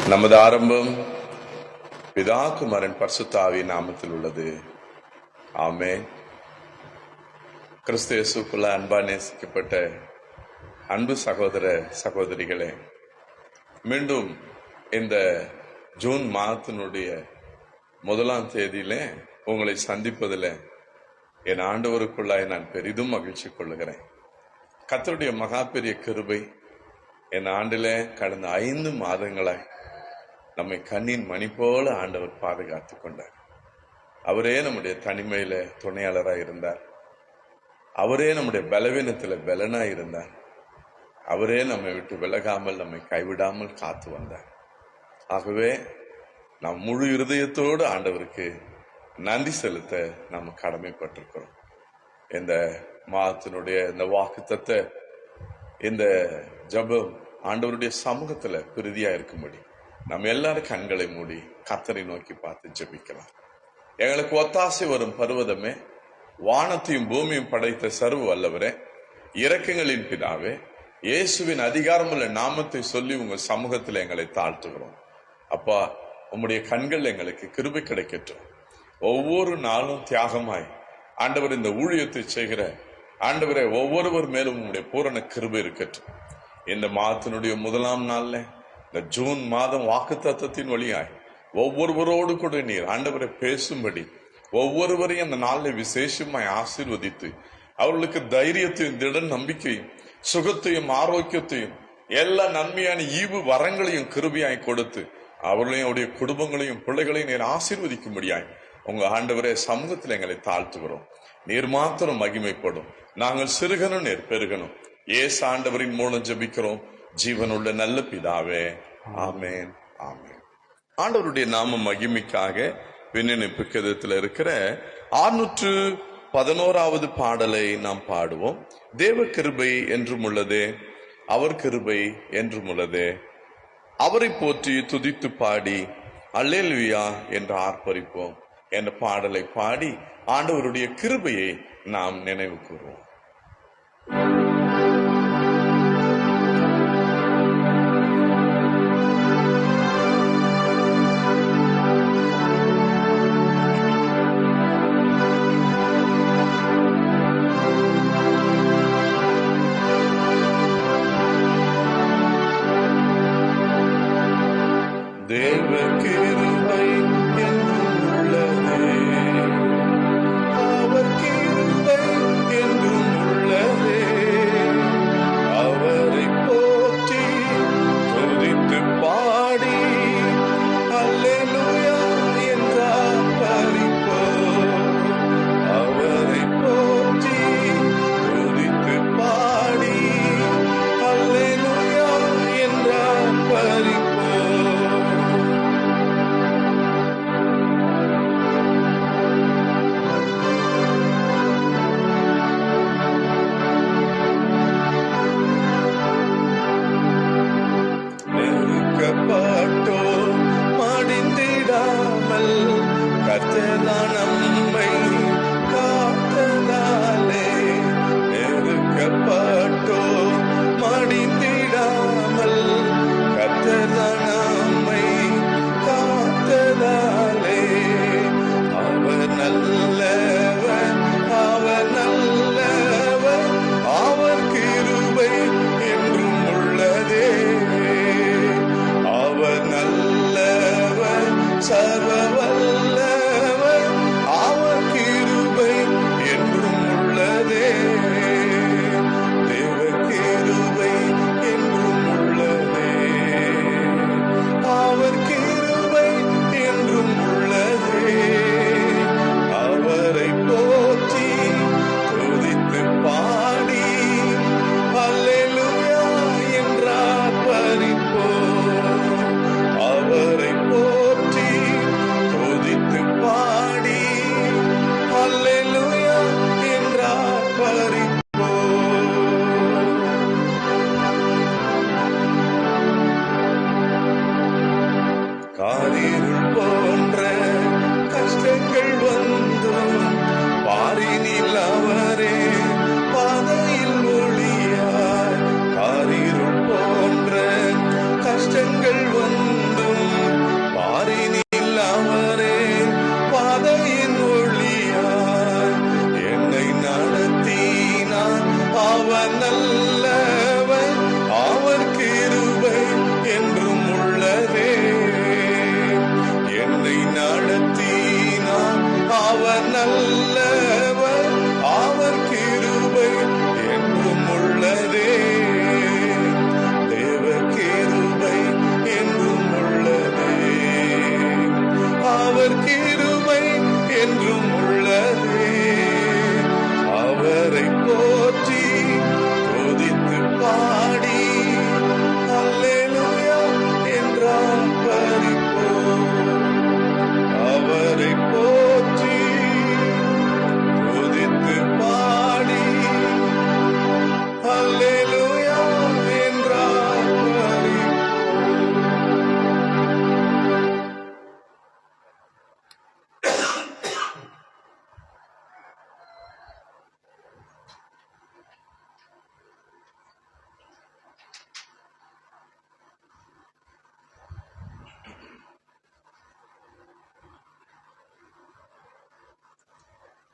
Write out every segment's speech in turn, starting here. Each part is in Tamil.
நமது ஆரம்பம் பிதா குமாரன் பரிசுத்த ஆவியின் நாமத்தில் உள்ளது. ஆமென். கிறிஸ்து இயேசுவுக்குள்ள அன்பா நேசிக்கப்பட்ட அன்பு சகோதர சகோதரிகளே, மீண்டும் இந்த ஜூன் மாதத்தினுடைய 1ஆம் தேதியில உங்களை சந்திப்பதில் என் ஆண்டவருக்குள்ளாய் நான் பெரிதும் மகிழ்ச்சி கொள்ளுகிறேன். கர்த்தருடைய மகா பெரிய கிருபை என் ஆண்டில கடந்த 5 மாதங்களாய் நம்மை கண்ணின் மணி போல ஆண்டவர் பாதுகாத்து கொண்டார். அவரே நம்முடைய தனிமையில துணையாளராக இருந்தார். அவரே நம்முடைய பலவீனத்துல பலனாய் இருந்தார். அவரே நம்மை விட்டு விலகாமல் நம்மை கைவிடாமல் காத்து வந்தார். ஆகவே நாம் முழு இருதயத்தோடு ஆண்டவருக்கு நன்றி செலுத்த நாம் கடமைப்பட்டிருக்கிறோம். இந்த மாதத்தினுடைய இந்த வாக்குத்தத்தை, இந்த ஜெபம் ஆண்டவருடைய சமூகத்துல பிரதியா இருக்கும்படி நம்ம எல்லாரும் கண்களை மூடி கர்த்தரை நோக்கி பார்த்து ஜெபிக்கலாம். எங்களுக்கு ஒத்தாசை வரும் பர்வதமே, வானத்தையும் பூமியும் படைத்த சர்வ வல்லவரே, இரக்கங்களின் பிதாவே, இயேசுவின் அதிகாரமுள்ள நாமத்தை சொல்லி உங்க சமூகத்தில் எங்களை தாழ்த்துகிறோம். அப்பா, உம்முடைய கண்கள் எங்களுக்கு கிருபை கிடைக்கட்டும். ஒவ்வொரு நாளும் தியாகமாய் ஆண்டவர் இந்த ஊழியத்தை செய்கிற ஆண்டவரை ஒவ்வொருவர் மேலும் உங்களுடைய பூரண கிருபை இருக்கட்டும். இந்த மாதத்தினுடைய 1ஆம் நாள்ல, இந்த ஜூன் மாதம் வாக்குத்தத்தத்தின் வழியாய் ஒவ்வொருவரோடு கூட நீர் ஆண்டவரை பேசும்படி ஒவ்வொருவரையும் அந்த நாளில் விசேஷமாய் ஆசீர்வதித்து அவர்களுக்கு தைரியத்தையும் திட நம்பிக்கையும் சுகத்தையும் ஆரோக்கியத்தையும் எல்லா நன்மையான ஈவு வரங்களையும் கிருபையாய் கொடுத்து அவர்களையும் அவருடைய குடும்பங்களையும் பிள்ளைகளையும் நீர் ஆசீர்வதிக்கும்படியாய் உங்க ஆண்டவரே சமூகத்தில் எங்களை தாழ்த்துகிறோம். நீர் மாத்திரம் மகிமைப்படும், நாங்கள் சிறுகணும், நீர் பெருகணும். இயேசு ஆண்டவரின் மூலம் ஜெபிக்கிறோம் ஜீவனுள்ள நல்ல பிதாவே. ஆமென், ஆமென். ஆண்டவருடைய நாம மகிமைக்காக விண்ணப்பிப்பு கீதத்தில் இருக்கிற 611வது பாடலை நாம் பாடுவோம். தேவ கிருபை என்றும் உள்ளதே, அவர் கிருபை என்றும் உள்ளதே, அவரை போற்றி துதித்து பாடி அல்லேலூயா என்று ஆர்ப்பரிப்போம் என்ற பாடலை பாடி ஆண்டவருடைய கிருபையை நாம் நினைவு கூறுவோம். தேவ கிருபை என்றும் உள்ளதே, அவர் கிருபை என்றும் உள்ளதே, அவரை போற்றி துதித்து பாடி அல்லேலூயா என்றார் பரிப்போம். அவரை போற்றி துதித்து பாடி அல்லேலூயா என்றார் பரிப்போம்.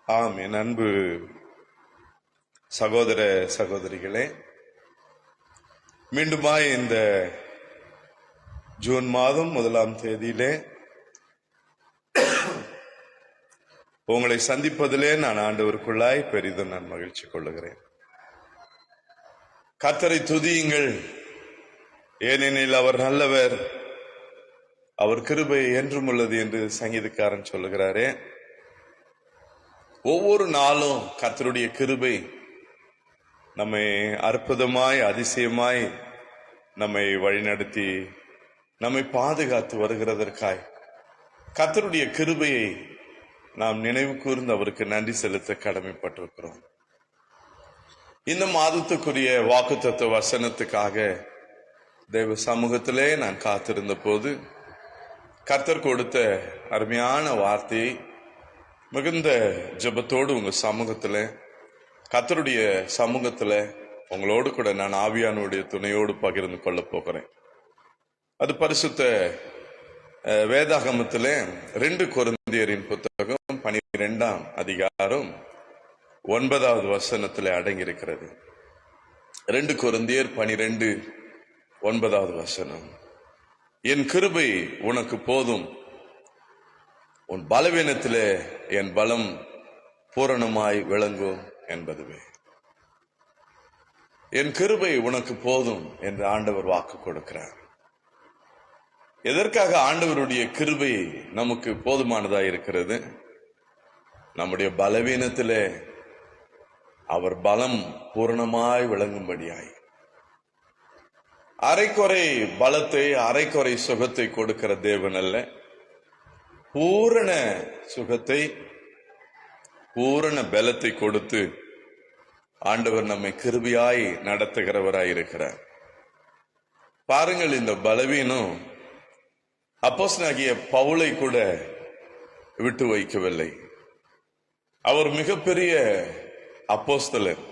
என் அன்பு சகோதர சகோதரிகளே, மீண்டுமாய் இந்த ஜூன் மாதம் 1ஆம் தேதியிலே உங்களை சந்திப்பதிலே நான் ஆண்டவருக்குள்ளாய் பெரிதும் நான் மகிழ்ச்சி கொள்ளுகிறேன். கர்த்தரை துதியுங்கள், ஏனெனில் அவர் நல்லவர், அவர் கிருபை என்றும் உள்ளது என்று சங்கீதக்காரன் சொல்லுகிறாரே. ஒவ்வொரு நாளும் கர்த்தருடைய கிருபை நம்மை அற்புதமாய் அதிசயமாய் நம்மை வழிநடத்தி நம்மை பாதுகாத்து வருகிறதற்காய் கர்த்தருடைய கிருபையை நாம் நினைவு கூர்ந்து அவருக்கு நன்றி செலுத்த கடமைப்பட்டிருக்கிறோம். இந்த மாதத்துக்குரிய வாக்குத்தத்த வசனத்துக்காக தேவ சமூகத்திலே நான் காத்திருந்த போது கர்த்தர் கொடுத்த அருமையான வார்த்தையை மிகுந்த ஜெபத்தோடு உங்க சமூகத்துல, கர்த்தருடைய சமூகத்துல உங்களோடு கூட நான் ஆவியானுடைய துணையோடு பகிர்ந்து கொள்ள போகிறேன். அது பரிசுத்த வேதாகமத்திலே 2 கொரிந்தியரின் புத்தகம் 12ஆம் அதிகாரம் 9வது வசனத்திலே அடங்கியிருக்கிறது. 2 கொரிந்தியர் 12 9வது வசனம். என் கிருபை உனக்கு போதும், உன் பலவீனத்திலே என் பலம் பூரணமாய் விளங்கும் என்பதுவே. என் கிருபை உனக்கு போதும் என்று ஆண்டவர் வாக்கு கொடுக்கிறார். எதற்காக ஆண்டவருடைய கிருபை நமக்கு போதுமானதாய் இருக்கிறது? நம்முடைய பலவீனத்திலே அவர் பலம் பூரணமாய் விளங்கும்படியாய். அரைக்குறை பலத்தை, அரைக்குறை சுகத்தை கொடுக்கிற தேவன் அல்ல, பூரண சுகத்தை, பூரண பலத்தை கொடுத்து ஆண்டவர் நம்மை கிருபையாய் நடத்துகிறவராய் இருக்கிறார். பாருங்கள், இந்த பலவீனம் அப்போஸ்தலனாகிய பவுலை கூட விட்டு வைக்கவில்லை. அவர் மிகப்பெரிய அப்போஸ்தலர்,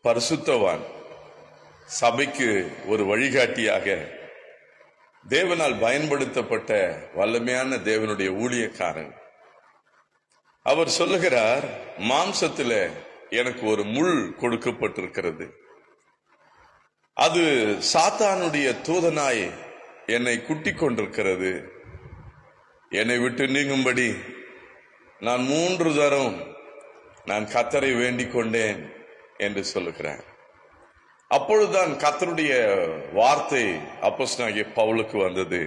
பரிசுத்தவான், சபைக்கு ஒரு வழிகாட்டியாக தேவனால் பயன்படுத்தப்பட்ட வல்லமையான தேவனுடைய ஊழியக்காரன். அவர் சொல்லுகிறார், மாம்சத்தில் எனக்கு ஒரு முள் கொடுக்கப்பட்டிருக்கிறது, அது சாத்தானுடைய தூதனாய் என்னை குட்டிக் கொண்டிருக்கிறது, என்னை விட்டு நீங்கும்படி நான் 3 தரம் நான் கர்த்தரை வேண்டிக் கொண்டேன் என்று சொல்லுகிறார். அப்பொழுதுதான் கர்த்தருடைய வார்த்தை அப்போஸ்தலனாகிய பவுலுக்கு வந்தது,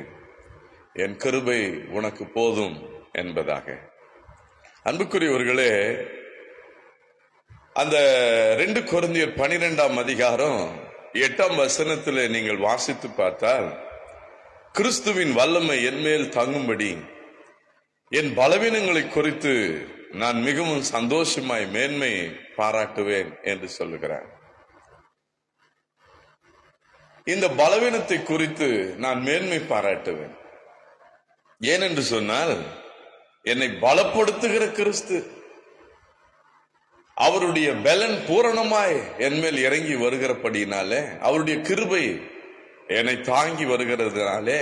என் கிருபை உனக்கு போதும் என்பதாக. அன்புக்குரியவர்களே, அந்த 2 கொரிந்தியர் 12ஆம் அதிகாரம் 8ஆம் வசனத்தில் நீங்கள் வாசித்து பார்த்தால், கிறிஸ்துவின் வல்லமை என்மேல் தங்கும்படி என் பலவீனங்களை குறித்து நான் மிகவும் சந்தோஷமாய் மேன்மை பாராட்டுவேன் என்று சொல்லுகிறார். இந்த பலவீனத்தை குறித்து நான் மேன்மை பாராட்டுவேன். ஏனென்று சொன்னால், என்னை பலப்படுத்துகிற கிறிஸ்து, அவருடைய பலன் பூரணமாய் என்மேல் இறங்கி வருகிறபடினாலே, அவருடைய கிருபை என்னை தாங்கி வருகிறதுனாலே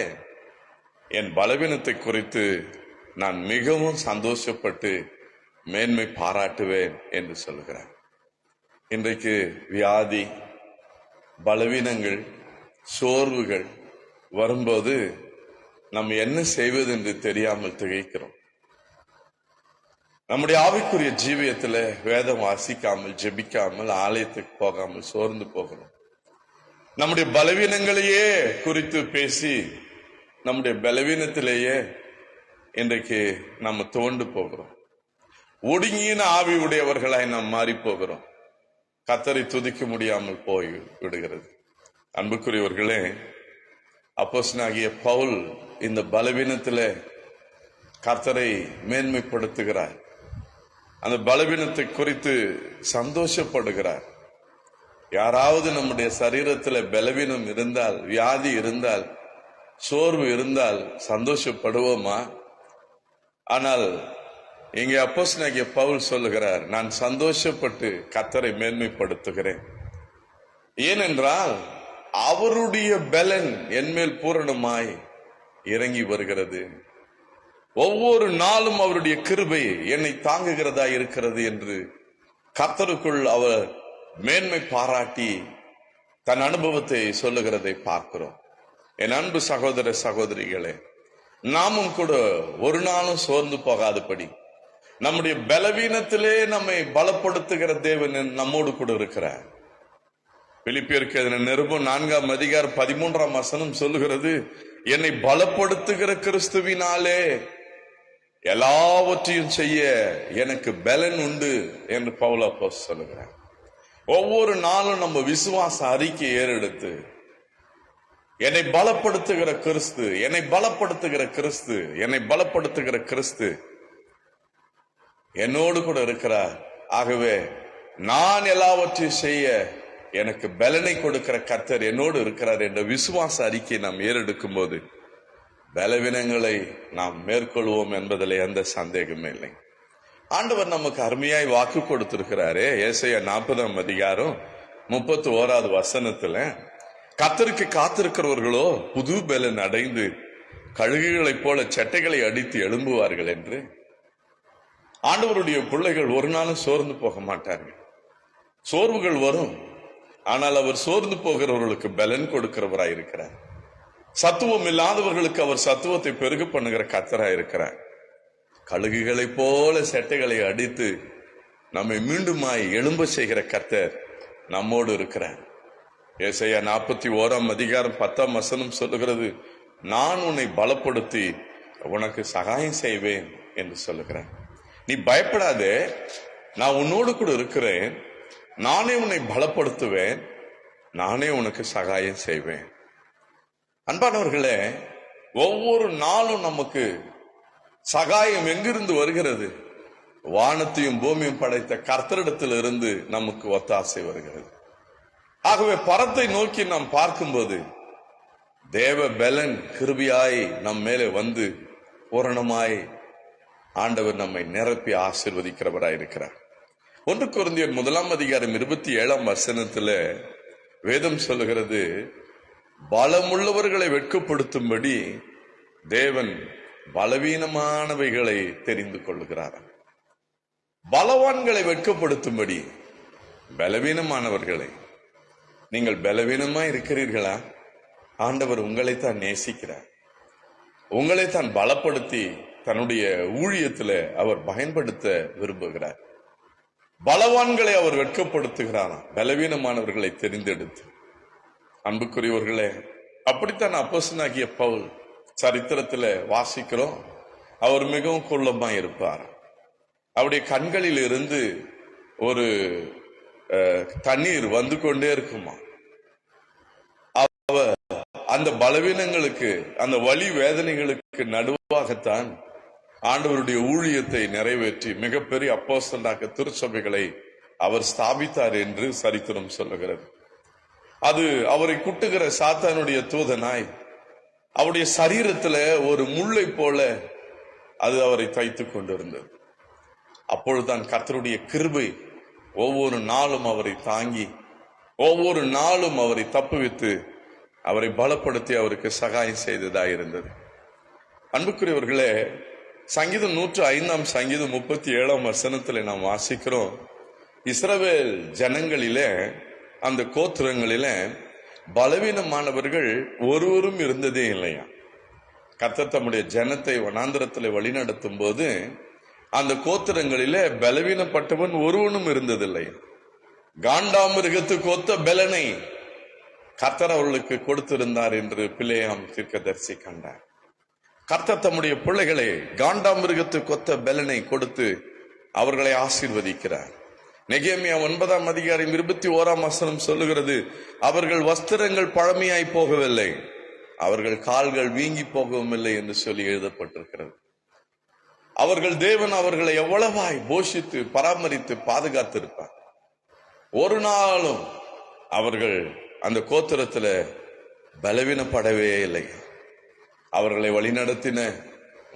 என் பலவீனத்தை குறித்து நான் மிகவும் சந்தோஷப்பட்டு மேன்மை பாராட்டுவேன் என்று சொல்லுகிறார். இன்றைக்கு வியாதி, பலவீனங்கள், சோர்வுகள் வரும்போது நம்ம என்ன செய்வது என்று தெரியாமல் திகைக்கிறோம். நம்முடைய ஆவிக்குரிய ஜீவியத்தில் வேதம் வாசிக்காமல், ஜெபிக்காமல், ஆலயத்துக்கு போகாமல் சோர்ந்து போகிறோம். நம்முடைய பலவீனங்களையே குறித்து பேசி நம்முடைய பலவீனத்திலேயே இன்றைக்கு நம்ம துவண்டு போகிறோம். ஒடுங்கின ஆவி உடையவர்களாய் நாம் மாறி போகிறோம். கர்த்தரை துதிக்க முடியாமல் போய் விடுகிறது. அன்புக்குரியவர்களே, அப்போஸ்தலனாகிய பவுல் இந்த பலவீனத்திலே கர்த்தரை மேன்மைப்படுத்துகிறார். அந்த பலவீனத்தை குறித்து சந்தோஷப்படுகிறார். யாராவது நம்முடைய சரீரத்தில் பலவீனம் இருந்தால், வியாதி இருந்தால், சோர்வு இருந்தால் சந்தோஷப்படுவோமா? ஆனால் இங்கே அப்போஸ்தலனாகிய பவுல் சொல்லுகிறார், நான் சந்தோஷப்பட்டு கர்த்தரை மேன்மைப்படுத்துகிறேன். ஏனென்றால் அவருடைய பலன் என்மேல் பூரணமாய் இறங்கி வருகிறது. ஒவ்வொரு நாளும் அவருடைய கிருபை என்னை தாங்குகிறதா இருக்கிறது என்று கர்த்தருக்குள் அவர் மேன்மை பாராட்டி தன் அனுபவத்தை சொல்லுகிறதை பார்க்கிறோம். என் அன்பு சகோதர சகோதரிகளே, நாமும் கூட ஒரு நாளும் சோர்ந்து போகாதபடி நம்முடைய பலவீனத்திலே நம்மை பலப்படுத்துகிற தேவன் நம்மோடு கூட இருக்கிறார். பிலிப்பியருக்கு எழுதின நிருபம் 4:13 சொல்லுகிறது, என்னை பலப்படுத்துகிற கிறிஸ்துவினாலே எல்லாவற்றையும் செய்ய எனக்கு பலன் உண்டு என்று பவுல் அப்போஸ்தலன் சொல்லுகிறார். ஒவ்வொரு நாளும் நம்ம விசுவாச அறிக்கை ஏறெடுத்து என்னை பலப்படுத்துகிற கிறிஸ்து, என்னை பலப்படுத்துகிற கிறிஸ்து, என்னை பலப்படுத்துகிற கிறிஸ்து என்னோடு கூட இருக்கிறார். ஆகவே நான் எல்லாவற்றையும் செய்ய எனக்கு பலனை கொடுக்கிற கர்த்தர் என்னோடு இருக்கிறார் என்ற விசுவாச அறிக்கை நாம் ஏறெடுக்கும் போது பலவீனங்களை நாம் மேற்கொள்வோம் என்பதில் எந்த சந்தேகமே இல்லை. ஆண்டவர் நமக்கு அருமையாய் வாக்கு கொடுத்திருக்கிறாரே. ஏசாயா 40:31 கர்த்தருக்கு காத்திருக்கிறவர்களோ புது பலன் அடைந்து கழுகுகளைப் போல சட்டைகளை அடித்து எழும்புவார்கள் என்று. ஆண்டவருடைய பிள்ளைகள் ஒரு நாளும் சோர்ந்து போக மாட்டார்கள். சோர்வுகள் வரும், ஆனால் அவர் சோர்ந்து போகிறவர்களுக்கு பலன் கொடுக்கிறவராய் இருக்கிறார். சத்துவம் இல்லாதவர்களுக்கு அவர் சத்துவத்தை பெருக பண்ணுகிற கர்த்தராய் இருக்கிறார். கழுகுகளைப் போல சட்டைகளை அடித்து நம்மை மீண்டுமாய் எழும்ப செய்கிற கர்த்தர் நம்மோடு இருக்கிறார். ஏசாயா 41:10 சொல்லுகிறது, நான் உன்னை பலப்படுத்தி உனக்கு சகாயம் செய்வேன் என்று சொல்லுகிறேன். நீ பயப்படாதே, நான் உன்னோடு கூட இருக்கிறேன், நானே உன்னை பலப்படுத்துவேன், நானே உனக்கு சகாயம் செய்வேன். அன்பானவர்களே, ஒவ்வொரு நாளும் நமக்கு சகாயம் எங்கிருந்து வருகிறது? வானத்தையும் பூமியும் படைத்த கர்த்தரிடத்தில் இருந்து நமக்கு ஒத்தாசை வருகிறது. ஆகவே பரத்தை நோக்கி நாம் பார்க்கும்போது தேவ பலன் கிருபையாய் நம் மேலே வந்து பூரணமாய் ஆண்டவர் நம்மை நிரப்பி ஆசீர்வதிக்கிறவராய் இருக்கிறார். 1 கொரிந்தியர் 1:27 வேதம் சொல்லுகிறது, பலமுள்ளவர்களை வெட்கப்படுத்தும்படி தேவன் பலவீனமானவைகளை தெரிந்து கொள்ளுகிறார். பலவான்களை வெட்கப்படுத்தும்படி பலவீனமானவர்களை. நீங்கள் பலவீனமா இருக்கிறீர்களா? ஆண்டவர் உங்களைத்தான் நேசிக்கிறார். உங்களைத்தான் பலப்படுத்தி தன்னுடைய ஊழியத்துல அவர் பயன்படுத்த விரும்புகிறார். பலவான்களை அவர் வெட்கப்படுத்துகிறாராம், பலவீனமானவர்களை தெரிந்தெடுத்து. அன்புக்குரியவர்களே, அப்படித்தான் அப்போஸ்தலனாகிய பவுல் சரித்திரத்துல வாசிக்கிறோம். அவர் மிகவும் குள்ளமா இருப்பார். அவருடைய கண்களில் இருந்து ஒரு தண்ணீர் வந்து கொண்டே இருக்குமா. அவர் அந்த பலவீனங்களுக்கு, அந்த வலி வேதனைகளுக்கு நடுவாகத்தான் ஆண்டவருடைய ஊழியத்தை நிறைவேற்றி மிகப்பெரிய அப்போஸ்தலனாக திருச்சபைகளை அவர் ஸ்தாபித்தார் என்று சரித்திரம் சொல்லுகிறது. அது அவரை குட்டுகிற சாத்தானுடைய தூதனாய் அவருடைய சரீரத்துல ஒரு முள்ளை போல அது அவரை தைத்து கொண்டிருந்தது. அப்பொழுதுதான் கர்த்தருடைய கிருபை ஒவ்வொரு நாளும் அவரை தாங்கி, ஒவ்வொரு நாளும் அவரை தப்புவித்து அவரை பலப்படுத்தி அவருக்கு சகாயம் செய்ததாக இருந்தது. அன்புக்குரியவர்களே, சங்கீதம் 105 37 நாம் வாசிக்கிறோம், இஸ்ரவேல் ஜனங்களிலே, அந்த கோத்திரங்களிலே பலவீனமானவர்கள் ஒருவரும் இருந்ததே இல்லையா. கர்த்தர் தம்முடைய ஜனத்தை வனாந்திரத்தில் வழிநடத்தும் போது அந்த கோத்திரங்களிலே பலவீனப்பட்டவன் ஒருவனும் இருந்ததில்லை. காண்டாமிருகத்துக்கு ஒத்த பலனை கர்த்தர் அவர்களுக்கு கொடுத்திருந்தார் என்று பிலேயாம் தீர்க்கதரிசி கண்டார். கர்த்தர் தம்முடைய பிள்ளைகளை காண்டாமிருகத்துக்கு ஒத்த பலனை கொடுத்து அவர்களை ஆசீர்வதிக்கிறார். நெகேமியா 9:21 சொல்லுகிறது, அவர்கள் வஸ்திரங்கள் பழமையாய் போகவில்லை, அவர்கள் கால்கள் வீங்கி போகவும் இல்லை என்று சொல்லி எழுதப்பட்டிருக்கிறது. அவர்கள் தேவன் அவர்களை எவ்வளவாய் போஷித்து பராமரித்து பாதுகாத்திருப்பார். ஒரு நாளும் அவர்கள் அந்த கோத்திரத்துல பலவீனப்படவே இல்லை. அவர்களை வழிநடத்தின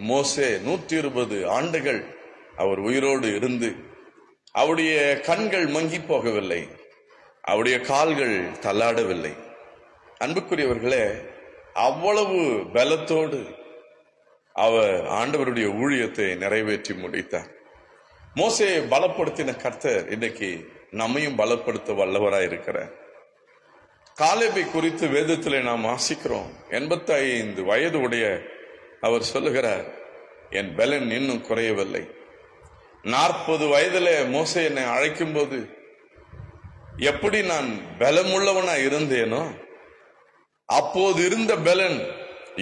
மோசே 120 ஆண்டுகள் அவர் உயிரோடு இருந்து அவருடைய கண்கள் மங்கி போகவில்லை, அவருடைய கால்கள் தள்ளாடவில்லை. அன்புக்குரியவர்களே, அவ்வளவு பலத்தோடு அவர் ஆண்டவருடைய ஊழியத்தை நிறைவேற்றி முடித்தார். மோசேயை பலப்படுத்தின கர்த்தர் இன்னைக்கு நம்மையும் பலப்படுத்த வல்லவராய் இருக்கிறார். காலேபை குறித்து வேதத்திலே நாம் வாசிக்கிறோம். 85 வயது உடைய அவர் சொல்லுகிறார், என் பலன் இன்னும் குறையவில்லை. 40 வயதிலே மோசே என்னை அழைக்கும் போது எப்படி நான் பலமுள்ளவனா இருந்தேனோ அப்போது இருந்த பலன்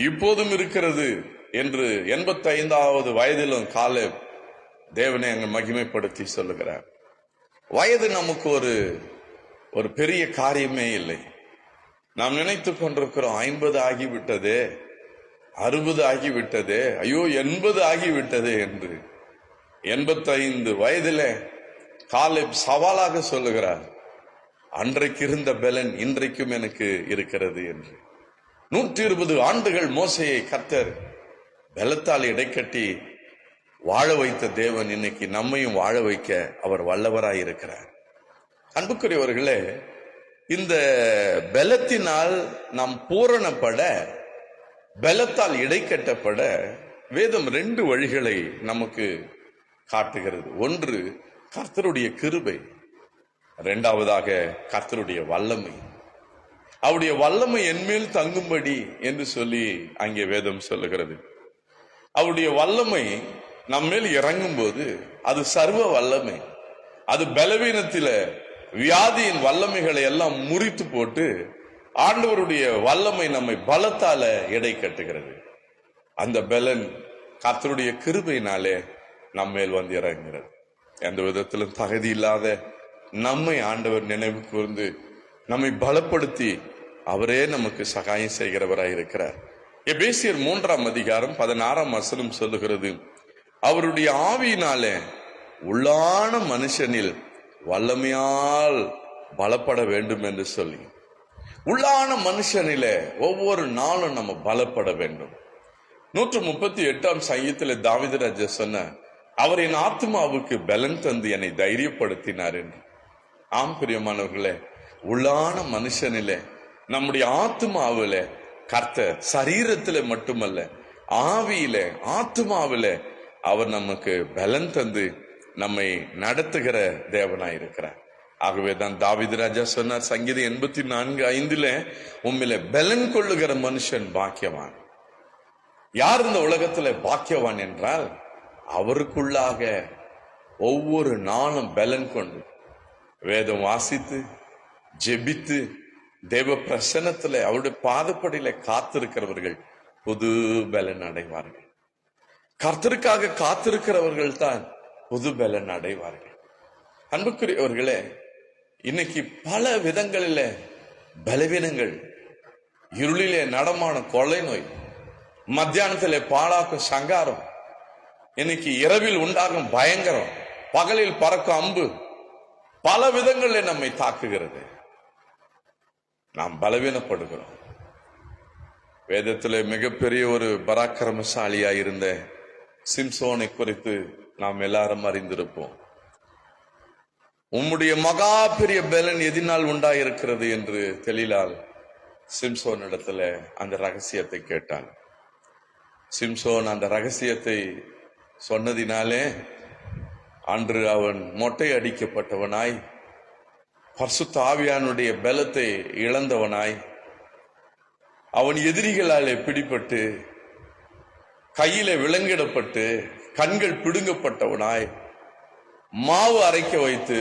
இப்போதும் இருக்கிறது என்று 85வது வயதிலும் காலேப் தேவனை அங்கு மகிமைப்படுத்தி சொல்லுகிறார். வயது நமக்கு ஒரு பெரிய காரியமே இல்லை. நாம் நினைத்துக் கொண்டிருக்கிறோம் 50 ஆகிவிட்டதே, 60 ஆகிவிட்டதே, ஐயோ 80 ஆகிவிட்டதே என்று. 85 வயதிலே காலேப் சவாலாக சொல்லுகிறார், அன்றைக்கு இருந்த பலன் இன்றைக்கும் எனக்கு இருக்கிறது என்று. 120 ஆண்டுகள் மோசேயை கர்த்தர் பலத்தால் இடைக்கட்டி வாழ வைத்த தேவன் இன்னைக்கு நம்மையும் வாழ வைக்க அவர் வல்லவராய் இருக்கிறார். அன்புக்குரியவர்களே, இந்த பலத்தினால் நாம் பூரணப்பட, பலத்தால் இடைக்கட்டப்பட வேதம் 2 வழிகளை நமக்கு காட்டுகிறது. ஒன்று கர்த்தருடைய கிருபை, இரண்டாவதாக கர்த்தருடைய வல்லமை. அவருடைய வல்லமை என்மேல் தங்கும்படி என்று சொல்லி அங்கே வேதம் சொல்லுகிறது. அவருடைய வல்லமை நம்மேல் இறங்கும் போது அது சர்வ வல்லமை. அது பலவீனத்தில வியாதியின் வல்லமைகளை எல்லாம் முறித்து போட்டு ஆண்டவருடைய வல்லமை நம்மை பலத்தால எடை கட்டுகிறது. அந்த பலன் கர்த்தருடைய கிருபையினாலே நம்மேல் வந்து இறங்குகிறது. எந்த விதத்திலும் தகுதி இல்லாத நம்மை ஆண்டவர் நினைவு கூர்ந்து நம்மை பலப்படுத்தி அவரே நமக்கு சகாயம் செய்கிறவராய் இருக்கிறார். எபேசியர் 3ஆம் அதிகாரம் 16ஆம் வசனம் சொல்லுகிறது, அவருடைய ஆவியினாலே உள்ளான மனுஷனில் வல்லமையால் பலப்பட வேண்டும் என்று சொல்லி, உள்ளான மனுஷனிலே ஒவ்வொரு நாளும் நம்ம பலப்பட வேண்டும். 138ஆம் சங்கீதத்தில் தாவீது ராஜா சொன்ன, அவர் என் ஆத்மாவுக்கு பலன் தந்து என்னை தைரியப்படுத்தினார் என்று. ஆம் பிரியமானவர்களே, உள்ளான மனுஷனிலே, நம்முடைய ஆத்மாவிலே கர்த்தர் சரீரத்திலே மட்டுமல்ல, ஆவியிலே ஆத்மாவிலே அவர் நமக்கு பலன் தந்து நம்மை நடத்துகிற தேவனாயிருக்கிறார். ஆகவேதான் தாவீது ராஜா சொன்னார் சங்கீதம் 84:5, உம்மிலே பலன் கொள்ளுகிற மனுஷன் பாக்கியவான். யார் இந்த உலகத்துல பாக்கியவான் என்றால், அவருக்குள்ளாக ஒவ்வொரு நாளும் பலன் கொண்டு வேதம் வாசித்து ஜெபித்து தேவ பிரசன்னத்துல அவருடைய பாதப்படியில காத்திருக்கிறவர்கள் புது பலன் அடைவார்கள். கர்த்தருக்காக காத்திருக்கிறவர்கள் தான் புது பலன் அடைவார்கள். அன்புக்குரியவர்களே, இன்னைக்கு பல விதங்களில பலவீனங்கள், இருளிலே நடமான கொள்ளை நோய், மத்தியானத்திலே பாழாக்கும் சங்காரம், இன்னைக்கு இரவில் உண்டாகும் பயங்கரம், பகலில் பறக்கும் அம்பு, பல விதங்களில் நம்மை தாக்குகிறது. நாம் பலவீனப்படுகிறோம். வேதத்திலே மிகப்பெரிய ஒரு பராக்கிரமசாலியாய் இருந்த சிம்சோனை குறித்து நாம் எல்லாரும் அறிந்திருப்போம். உம்முடைய மகா பெரிய பலன் எதினால் உண்டாயிருக்கிறது என்று தெளிலால் சிம்சோன் இடத்துல அந்த ரகசியத்தை கேட்டான். சிம்சோன் அந்த ரகசியத்தை சொன்னதினாலே அன்று அவன் மொட்டை அடிக்கப்பட்டவனாய், பரிசுத்த ஆவியானுடைய பலத்தை இழந்தவனாய், அவன் எதிரிகளாலே பிடிபட்டு கையில விலங்கிடப்பட்டு கண்கள் பிடுங்கப்பட்டவனாய், மாவு அரைக்க வைத்து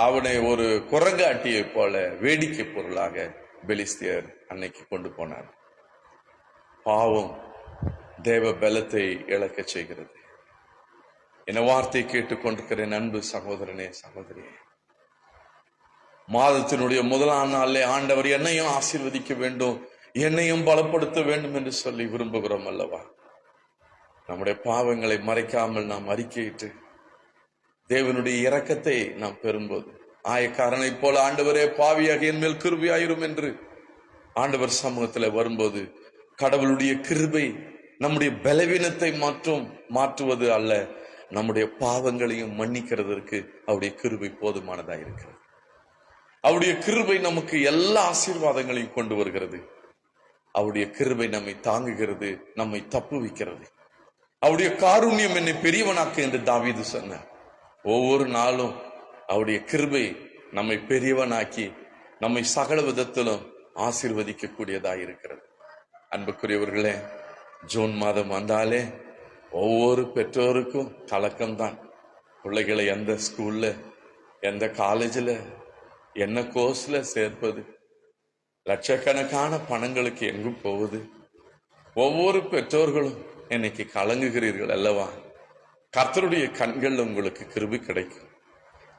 அவனை ஒரு குரங்காட்டியை போல வேடிக்கை பொருளாக பெலிஸ்தியர் அன்னைக்கு கொண்டு போனார். பாவம் தேவ பலத்தை இழக்க செய்கிறது. என வார்த்தை கேட்டுக்கொண்டிருக்கிறேன் அன்பு சகோதரனே, சகோதரியே, மாதத்தினுடைய முதலாம் நாளிலே ஆண்டவர் என்னையும் ஆசீர்வதிக்க வேண்டும், என்னையும் பலப்படுத்த வேண்டும் என்று சொல்லி விரும்புகிறோம் அல்லவா? நம்முடைய பாவங்களை மறைக்காமல் நாம் அறிக்கையிட்டு தேவனுடைய இரக்கத்தை நாம் பெறும்போது, ஆயக்காரனை போல ஆண்டவரே பாவியாக என் மேல் கிருபையாயிரும் என்று ஆண்டவர் சமூகத்தில் வரும்போது, கடவுளுடைய கிருபை நம்முடைய பலவீனத்தை மாற்றுவது அல்ல, நம்முடைய பாவங்களையும் மன்னிக்கிறதற்கு அவருடைய கிருபை போதுமானதா இருக்கிறது. அவருடைய கிருபை நமக்கு எல்லா ஆசீர்வாதங்களையும் கொண்டு வருகிறது. அவருடைய கிருபை நம்மை தாங்குகிறது, நம்மை தப்புவிக்கிறது. அவருடைய காருண்யம் என்னை பெரியவனாக்கு என்று தாவீது சொன்னார். ஒவ்வொரு நாளும் அவருடைய கிருபை நம்மை பெரியவனாக்கி நம்மை சகல விதத்திலும் ஆசீர்வதிக்க கூடியதாக இருக்கிறது. அன்புக்குரியவர்களே, ஜூன் மாதம் வந்தாலே ஒவ்வொரு பெற்றோருக்கும் கலக்கம்தான். பிள்ளைகளை எந்த ஸ்கூல்ல, எந்த காலேஜில், என்ன கோர்ஸ்ல சேர்ப்பது, லட்சக்கணக்கான பணங்களுக்கு எங்கும் போகுது. ஒவ்வொரு பெற்றோர்களும் இன்னைக்கு கலங்குகிறீர்கள் அல்லவா? கர்த்தருடைய கண்கள் உங்களுக்கு கிருபை கிடைக்கும்.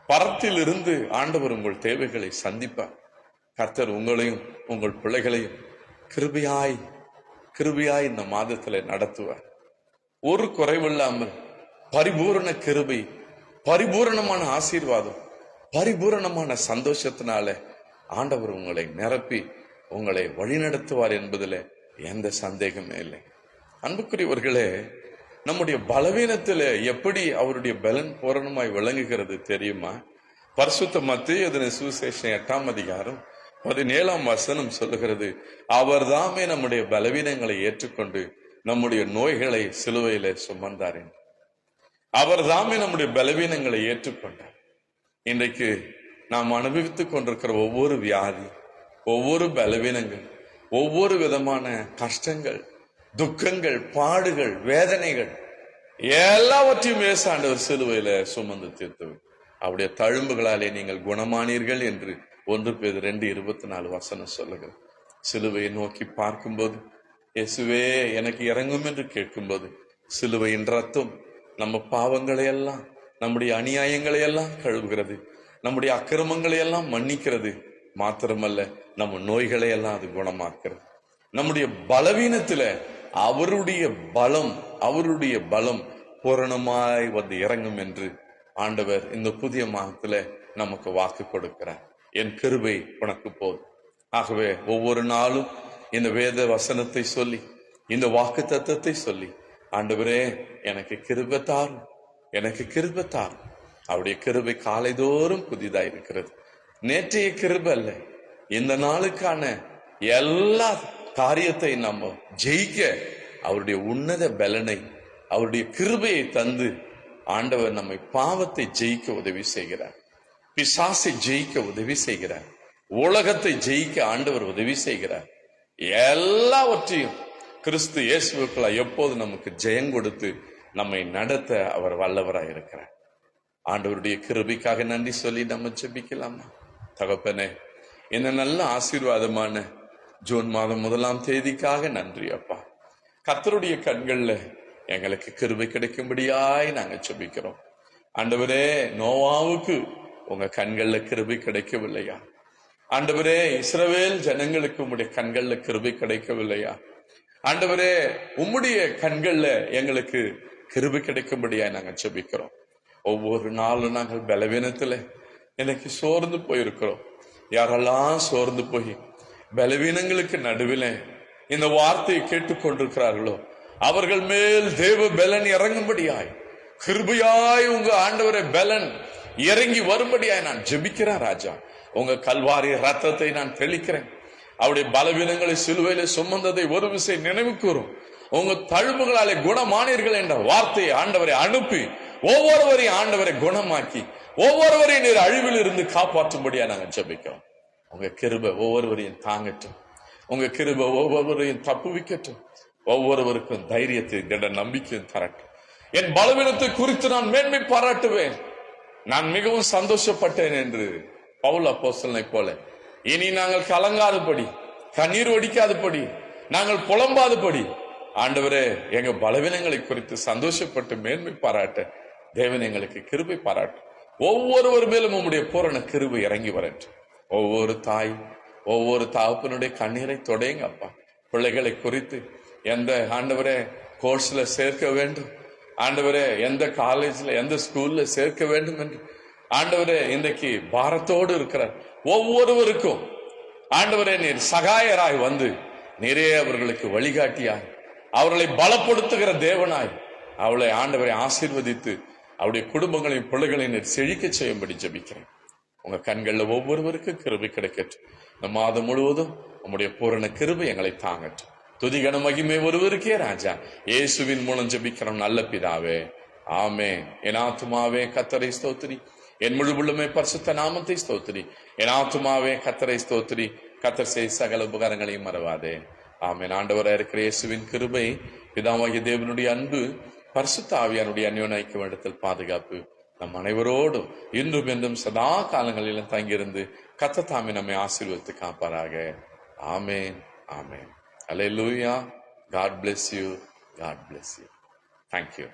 பரத்தில் இருந்து ஆண்டவர் உங்கள் தேவைகளை சந்திப்பார். கர்த்தர் உங்களையும் உங்கள் பிள்ளைகளையும் கிருபையாய் இந்த மாதத்துல நடத்துவார். ஒரு குறைவில்லாமல் பரிபூரண கிருபை, பரிபூரணமான ஆசீர்வாதம், பரிபூரணமான சந்தோஷத்தினால ஆண்டவர் உங்களை நிரப்பி உங்களை வழிநடத்துவார் என்பதில் எந்த சந்தேகமே இல்லை. அன்புக்குரியவர்களே, நம்முடைய பலவீனத்துல எப்படி அவருடைய பலன் பூரணமாய் விளங்குகிறது தெரியுமா? பரிசுத்த மத்தேயு எழுதின சுவிசேஷம் 8ஆம் அதிகாரம் 17ஆம் வசனம் சொல்லுகிறது, அவர் தாமே நம்முடைய பலவீனங்களை ஏற்றுக்கொண்டு நம்முடைய நோய்களை சிலுவையில சுமந்தார். அவர் தாமே நம்முடைய பலவீனங்களை ஏற்றுக்கொண்டார். இன்றைக்கு நாம் அனுபவித்துக் கொண்டிருக்கிற ஒவ்வொரு வியாதி, ஒவ்வொரு பலவீனங்கள், ஒவ்வொரு விதமான கஷ்டங்கள், துக்கங்கள், பாடுகள், வேதனைகள் எல்லாவற்றையும் ஆண்டவர் சிலுவையில சுமந்து தீர்த்து அவருடைய தழும்புகளாலே நீங்கள் குணமானீர்கள் என்று 1 பேதுரு 2:24 வசனம் சொல்லுகிறது. சிலுவையை நோக்கி பார்க்கும்போது, இயேசுவே எனக்கு இறங்கும் என்று கேட்கும்போது, சிலுவையின் ரத்தம் நம்ம பாவங்களை எல்லாம், நம்முடைய அநியாயங்களை எல்லாம் கழுவுகிறது, நம்முடைய அக்கிரமங்களை எல்லாம் மன்னிக்கிறது. மாத்திரமல்ல, நம்ம நோய்களை எல்லாம் அது குணமாக்குறது. நம்முடைய பலவீனத்துல அவருடைய பலம் பூரணமாய் வந்து இறங்கும் என்று ஆண்டவர் இந்த புதிய மாதத்துல நமக்கு வாக்கு கொடுக்கிறார். என் கிருபை உனக்கு போதும். ஆகவே ஒவ்வொரு நாளும் இந்த வேத வசனத்தை சொல்லி, இந்த வாக்கு தத்தத்தை சொல்லி, ஆண்டவரே எனக்கு கிருபை தாரும், எனக்கு கிருபை தாரும். அவருடைய கிருபை காலைதோறும் புதிதாக இருக்கிறது. நேற்றைய கிருபை அல்ல, இந்த நாளுக்கான எல்லா காரியத்தை நம்ம ஜெயிக்க அவருடைய உன்னத பலனை, அவருடைய கிருபையை தந்து ஆண்டவர் நம்மை பாவத்தை ஜெயிக்க உதவி செய்கிறார், பிசாசை ஜெயிக்க உதவி செய்கிறார், உலகத்தை ஜெயிக்க ஆண்டவர் உதவி செய்கிறார். எல்லாவற்றையும் கிறிஸ்து இயேசுவுக்குள்ள எப்போது நமக்கு ஜெயம் கொடுத்து நம்மை நடத்த அவர் வல்லவராய் இருக்கிறார். ஆண்டவருடைய கிருபைக்காக நன்றி சொல்லி நம்ம ஜெபிக்கலாமா? தகப்பனே, என்ன நல்ல ஆசீர்வாதமான ஜூன் மாதம் 1ஆம் தேதிக்காக நன்றி அப்பா. கர்த்தருடைய கண்கள்ல எங்களுக்கு கிருபை கிடைக்கும்படியாய் நாங்க ஜெபிக்கிறோம். ஆண்டவரே, நோவாவுக்கு உங்க கண்கள்ல கிருபை கிடைக்கவில்லையா? ஆண்டவரே, இஸ்ரவேல் ஜனங்களுக்கு உம்முடைய கண்கள்ல கிருபை கிடைக்கவில்லையா? ஆண்டவரே, உம்முடைய கண்கள்ல எங்களுக்கு கிருபை கிடைக்கும்படியாய் நாங்க ஜெபிக்கிறோம். ஒவ்வொரு நாளும் நாங்கள் பலவீனத்துல எனக்கு சோர்ந்து போயிருக்கிறோம். யாரெல்லாம் சோர்ந்து போய் பலவீனங்களுக்கு நடுவில் இந்த வார்த்தையை கேட்டுக்கொண்டிருக்கிறார்களோ அவர்கள் மேல் தேவ பலன் இறங்கும்படியாய், கிருபையாய் உங்க ஆண்டவரை பலன் இறங்கி வரும்படியாய் நான் ஜெபிக்கிறேன் ராஜா. உங்க கல்வாரி ரத்தத்தை நான் தெளிக்கிறேன். அவருடைய பலவீனங்களை சிலுவையில சுமந்ததை ஒரு விசை நினைவு கூறும். உங்க தழும்புகளாலே குணமானீர்கள் என்ற வார்த்தையை ஆண்டவரை அனுப்பி ஒவ்வொருவரையும் ஆண்டவரை குணமாக்கி ஒவ்வொருவரையும் நீர் அழிவில் இருந்து காப்பாற்றும்படியா நாங்கள் ஜெபிக்கிறோம். உங்க கிருபை ஒவ்வொருவரையும் தாங்கட்டும், உங்க கிருபை ஒவ்வொருவரையும் தப்புவிக்கட்டும், ஒவ்வொருவருக்கும் தைரியத்தை திட நம்பிக்கையும் தரட்டும். என் பலவீனத்தை குறித்து நான் மேன்மை பாராட்டுவேன். நான் மிகவும் சந்தோஷப்பட்டேன் என்று பவுல் அப்போஸ்தலனை போல இனி நாங்கள் கலங்காதபடி, கண்ணீர் வடிக்காதபடி, நாங்கள் புலம்பாதபடி ஆண்டவரே எங்க பலவீனங்களை குறித்து சந்தோஷப்பட்டு மேன்மை பாராட்ட தேவன் எங்களுக்கு கிருபை பாராட்டும். ஒவ்வொருவர் மேலும் உம்முடைய பூரண கிருபை இறங்கி வரட்டும். ஒவ்வொரு தாய், ஒவ்வொரு தகப்பனுடைய கண்ணீரை தொடையுங்க அப்பா. பிள்ளைகளை குறித்து எந்த ஆண்டவரே கோர்ஸ்ல சேர்க்க வேண்டும், ஆண்டவரே எந்த காலேஜ்ல எந்த ஸ்கூல்ல சேர்க்க வேண்டும் என்று ஆண்டவரே இன்றைக்கு பாரத்தோடு இருக்கிற ஒவ்வொருவருக்கும் ஆண்டவரே நீர் சகாயராய் வந்து நிறைய அவர்களுக்கு வழிகாட்டியாய், அவர்களை பலப்படுத்துகிற தேவனாய் அவளை ஆண்டவரை ஆசீர்வதித்து அவருடைய குடும்பங்களையும் பிள்ளைகளையும் நீர் செழிக்க செய்யும்படி ஜெபிக்கிறேன். உங்க கண்கள்ல ஒவ்வொருவருக்கும் கிருபை கிடைக்கட்டும். இந்த மாதம் முழுவதும் உங்களுடைய பூரண கிருபை எங்களை தாங்கட்டும். துதிகன மகிமை ஒருவருக்கே ராஜா. இயேசுவின் மூலம் ஜெபிக்கிறோம் நல்ல பிதாவே, ஆமென். என் ஆத்துமாவே கர்த்தரை ஸ்தோத்திரி, என் முழு உள்ளமே பரிசுத்த நாமத்தை ஸ்தோத்திரி. என் ஆத்துமாவே கர்த்தரை ஸ்தோத்திரி, கர்த்தர் செய்த சகல உபகாரங்களையும் மறவாதே. ஆமென். ஆண்டவராக இருக்கிற இயேசுவின் கிருபை, பிதாவாகிய தேவனுடைய அன்பு, பரிசுத்த ஆவியானுடைய அந்யோன்ய ஐக்கிய வேண்டத்தில் பாதுகாப்பு நம் அனைவரோடும் இன்றும் என்றும் சதா காலங்களிலும் தங்கியிருந்து கர்த்தர் தாமே நம்மை ஆசீர்வதித்து காப்பாராக. ஆமென், ஆமென். Hallelujah. God bless you. God bless you. Thank you.